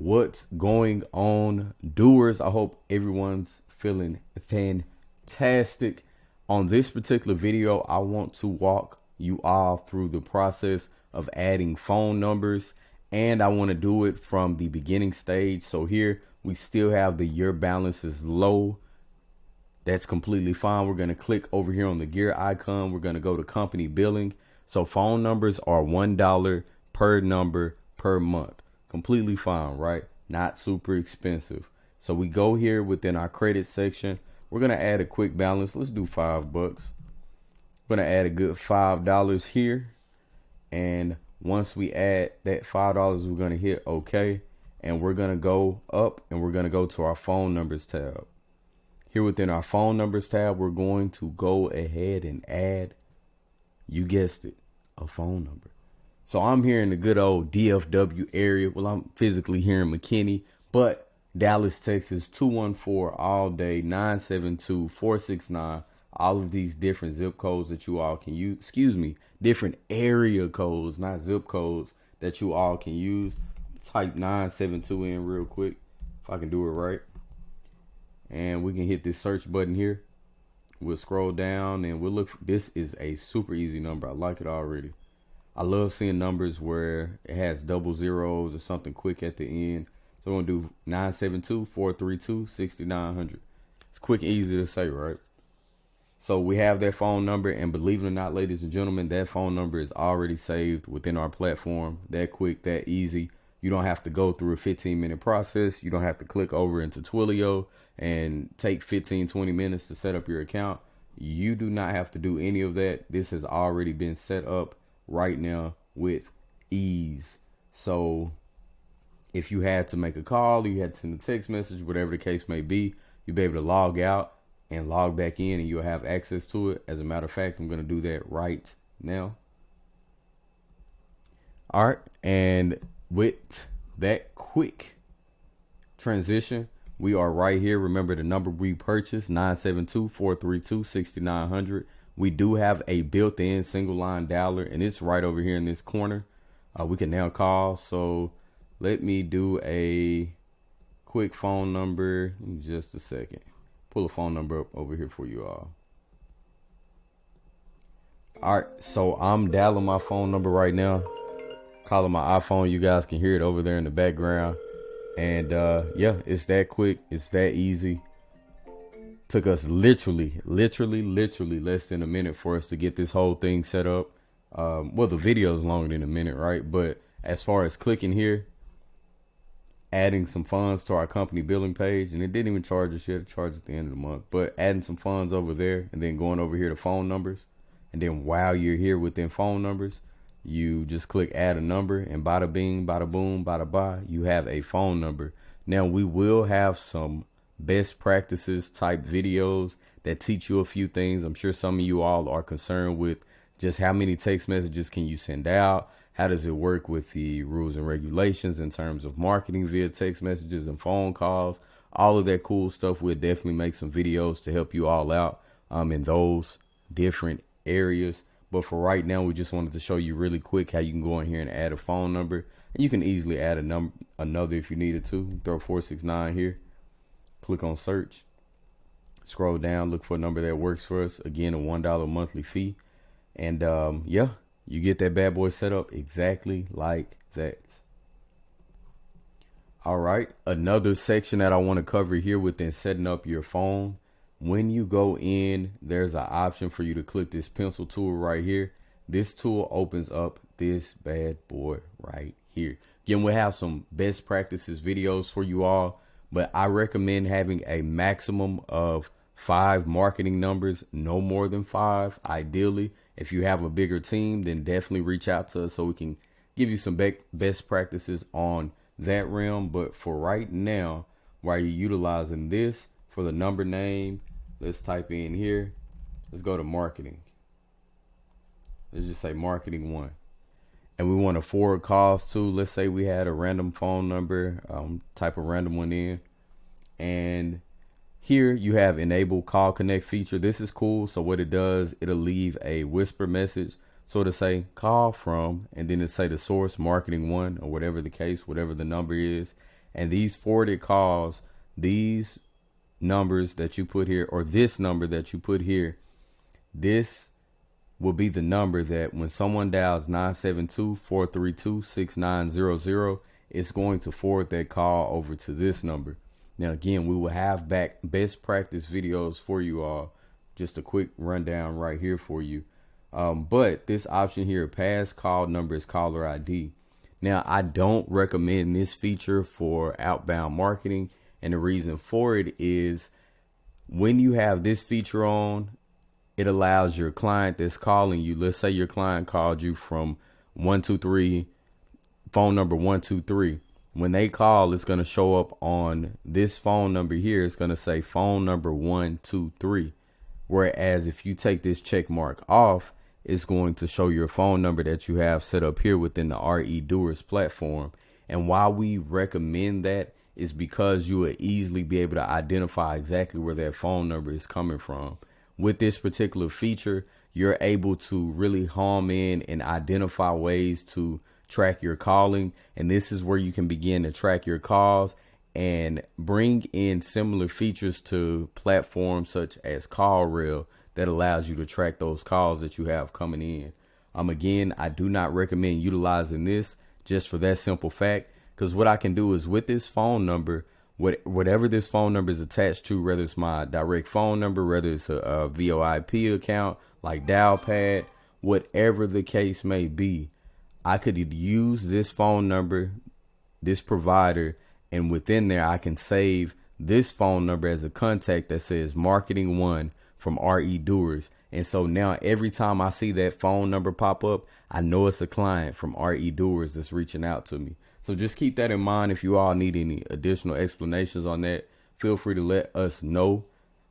What's going on, doers? I hope everyone's feeling fantastic. On this particular video, I want to walk you all through the process of adding phone numbers, and I want to do it from the beginning stage. So here we still have the your balance is low. That's completely fine. We're going to click over here on the gear icon. We're going to go to company billing. So phone numbers are $1 per number per month. Completely fine, right? Not super expensive. So we go here within our credit section. We're going to add a quick balance. Let's do $5. We're going to add a good $5 here. And once we add that $5, we're going to hit OK. And we're going to go up and we're going to go to our phone numbers tab. Here within our phone numbers tab, we're going to go ahead and add, you guessed it, a phone number. So I'm here in the good old DFW area. Well, I'm physically here in McKinney, but Dallas, Texas, 214 all day, 972-469. All of these different zip codes that you all can use. Different area codes, not zip codes, that you all can use. Type 972 in real quick, if I can do it right. And we can hit this search button here. We'll scroll down and we'll look. This is a super easy number. I like it already. I love seeing numbers where it has double zeros or something quick at the end. So we're going to do 972-432-6900. It's quick and easy to say, right? So we have that phone number, and believe it or not, ladies and gentlemen, that phone number is already saved within our platform. That quick, that easy. You don't have to go through a 15-minute process. You don't have to click over into Twilio and take 15-20 minutes to set up your account. You do not have to do any of that. This has already been set up right now with ease. So if you had to make a call, or you had to send a text message, whatever the case may be, you'll be able to log out and log back in and you'll have access to it. As a matter of fact, I'm going to do that right now. All right. And with that quick transition, we are right here. Remember the number we purchased, 972-432-6900. We do have a built-in single line dialer, and it's right over here in this corner. We can now call. So let me do a quick phone number in just a second. Pull a phone number up over here for you all. All right, so I'm dialing my phone number right now. Calling my iPhone. You guys can hear it over there in the background. And yeah, it's that quick. It's that easy. Took us literally less than a minute for us to get this whole thing set up. Well, the video is longer than a minute, right? But as far as clicking here, adding some funds to our company billing page, and it didn't even charge us yet. It charged at the end of the month. But adding some funds over there and then going over here to phone numbers. And then while you're here within phone numbers, you just click add a number, and bada bing, bada boom, bada bye, you have a phone number. Now we will have some best practices type videos that teach you a few things. I'm sure some of you all are concerned with just how many text messages can you send out? How does it work with the rules and regulations in terms of marketing via text messages and phone calls? All of that cool stuff. We'll definitely make some videos to help you all out in those different areas. But for right now, we just wanted to show you really quick how you can go in here and add a phone number. And you can easily add another if you needed to. Throw 469 here. Click on search. Scroll down. Look for a number that works for us. Again, a $1 monthly fee. And yeah, you get that bad boy set up exactly like that. All right. Another section that I want to cover here within setting up your phone. When you go in, there's an option for you to click this pencil tool right here. This tool opens up this bad boy right here. Again, we'll have some best practices videos for you all, but I recommend having a maximum of 5 marketing numbers, no more than 5. Ideally, if you have a bigger team, then definitely reach out to us so we can give you some best practices on that realm. But for right now, while you're utilizing this, for the number name, let's type in here. Let's go to marketing. Let's just say marketing 1. And we want to forward calls to, let's say we had a random phone number, type a random one in. And here you have enable call connect feature. This is cool. So what it does, it'll leave a whisper message. So to say call from, and then it say the source marketing 1 or whatever the case, whatever the number is. And these forwarded calls, these numbers that you put here, or this number that you put here, this will be the number that when someone dials 972-432-6900, it's going to forward that call over to this number. Now, again, we will have back best practice videos for you all. Just a quick rundown right here for you. But this option here, pass call number, is caller ID. Now, I don't recommend this feature for outbound marketing. And the reason for it is when you have this feature on, it allows your client that's calling you. Let's say your client called you from 123, phone number 123. When they call, it's going to show up on this phone number here. It's going to say phone number 123. Whereas if you take this check mark off, it's going to show your phone number that you have set up here within the RE Doers platform. And why we recommend that is because you will easily be able to identify exactly where that phone number is coming from. With this particular feature, you're able to really home in and identify ways to track your calling. And this is where you can begin to track your calls and bring in similar features to platforms such as CallRail that allows you to track those calls that you have coming in. Again, I do not recommend utilizing this just for that simple fact, because what I can do is with this phone number, whatever this phone number is attached to, whether it's my direct phone number, whether it's a VoIP account like DialPad, whatever the case may be, I could use this phone number, this provider, and within there I can save this phone number as a contact that says Marketing One from RE Doers. And so now every time I see that phone number pop up, I know it's a client from RE Doers that's reaching out to me. So just keep that in mind. If you all need any additional explanations on that, feel free to let us know.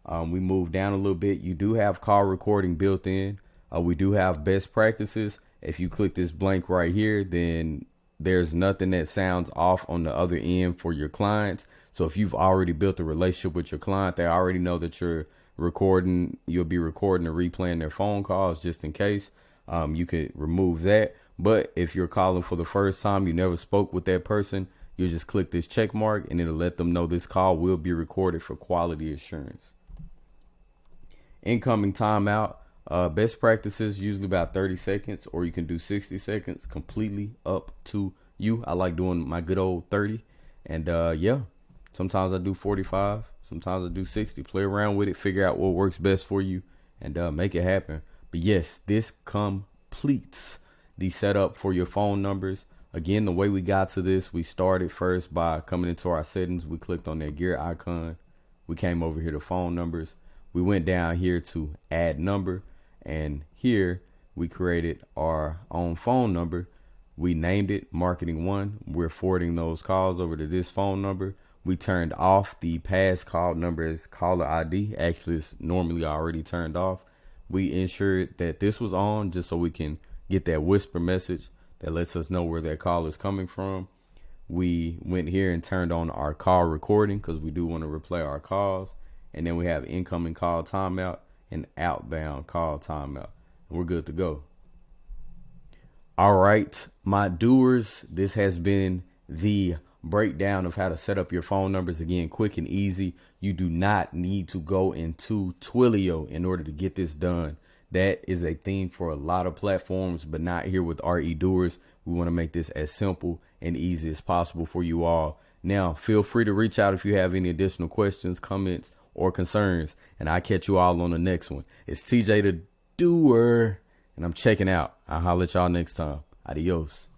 We move down a little bit. You do have call recording built in. We do have best practices. If you click this blank right here, then there's nothing that sounds off on the other end for your clients. So if you've already built a relationship with your client, they already know that you're recording. You'll be recording and replaying their phone calls just in case. You could remove that. But if you're calling for the first time, you never spoke with that person, you just click this check mark and it'll let them know this call will be recorded for quality assurance. Incoming timeout. Best practices, usually about 30 seconds, or you can do 60 seconds, completely up to you. I like doing my good old 30. And yeah, sometimes I do 45, sometimes I do 60. Play around with it, figure out what works best for you, and make it happen. But yes, this completes the setup for your phone numbers. Again, the way we got to this, we started first by coming into our settings. We clicked on that gear icon. We came over here to phone numbers. We went down here to add number, and here we created our own phone number. We named it Marketing One. We're forwarding those calls over to this phone number. We turned off the pass call number as caller ID. Actually, it's normally already turned off. We ensured that this was on just so we can get that whisper message that lets us know where that call is coming from. We went here and turned on our call recording because we do want to replay our calls. And then we have incoming call timeout and outbound call timeout. And we're good to go. All right, my doers, this has been the breakdown of how to set up your phone numbers. Again, quick and easy. You do not need to go into Twilio in order to get this done. That is a theme for a lot of platforms, but not here with RE Doers. We want to make this as simple and easy as possible for you all. Now, feel free to reach out if you have any additional questions, comments, or concerns, and I'll catch you all on the next one. It's TJ the Doer, and I'm checking out. I'll holler at y'all next time. Adios.